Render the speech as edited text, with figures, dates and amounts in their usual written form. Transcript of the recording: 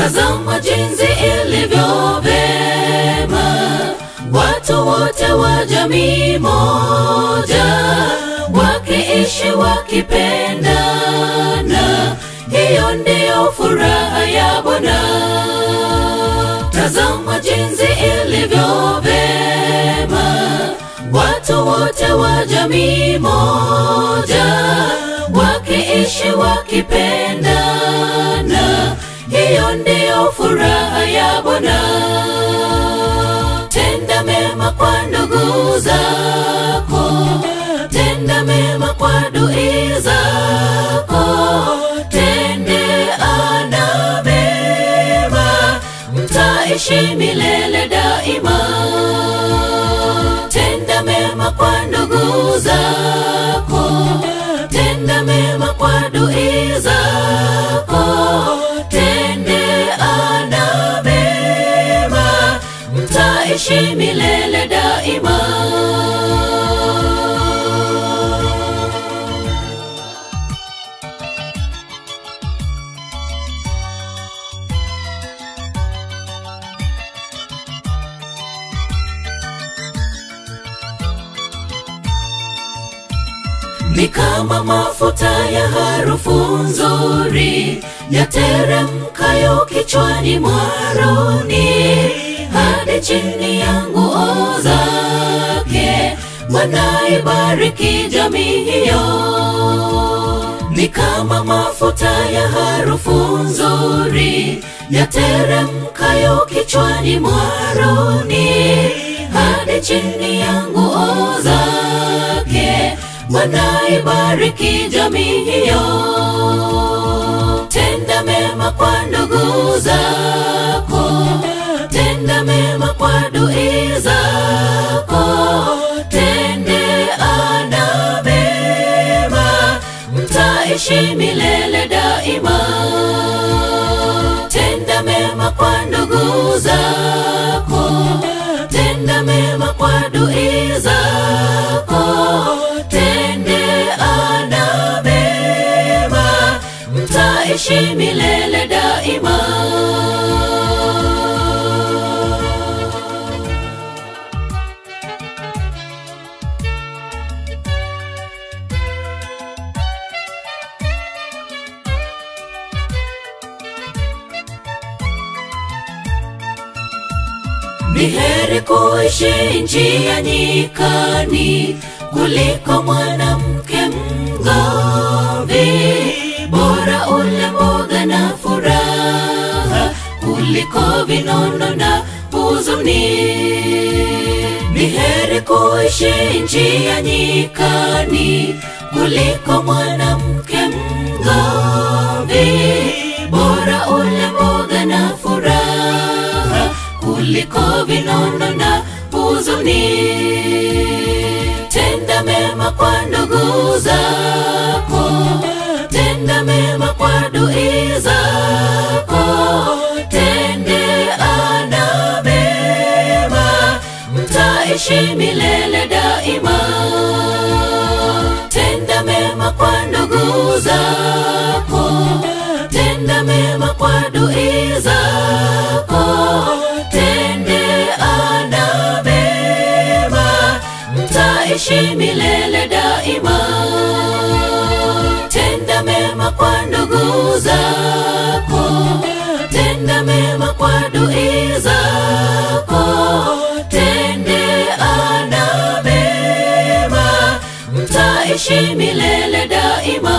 Tazama jinsi ilivyo vema watu wote wa jamii moja wakiishi wakipendana, hiyo ndiyo furaha ya Bwana. Tazama jinsi ilivyo vema watu wote wa jamii moja wakiishi wakipendana, hiyo ndiyo furaha ya Bwana. Tenda mema kwa ndugu zako, tenda mema kwa adui zako, tendeana mema, mtaishi milele daima. Tenda mema kwa ndugu zako, tenda mema kwa adui zako, tendeana mema, mtaishi milele daima. Ni kama mafuta ya harufu nzuri yateremkayo kichwani mwa Aroni hadi chini ya nguo zake, wanaibariki jamii hiyo. Ni kama mafuta ya harufu nzuri yateremkayo kichwani mwa Aroni hadi chini ya nguo zake, wanaibariki jamii hiyo. Tenda mema kwa ndugu zako, tenda mema kwa adui zako, tendeana mema, mtaishi milele daima. Tenda mema kwa ndugu zako, tenda mema kwa adui zako, tendeana mema, mtaishi milele daima. Ni heri kuishi nchi ya nyikani kuliko mwanamke mgomvi, bora ule mboga na furaha kuliko vinono na huzuni. Ni heri kuishi nchi ya nyikani kuliko mwanamke mgomvi, bora ule mboga na furaha kuliko vinono na huzuni. Tenda mema kwa ndugu zako, tenda mema kwa adui zako, tendeana mema, mtaishi milele daima. Tenda mema kwa ndugu zako, tenda mema kwa adui zako, tendeana mema, mtaishi milele daima. Tenda mema kwa ndugu zako, tenda mema kwa adui zako, tendeana mema, mtaishi milele daima.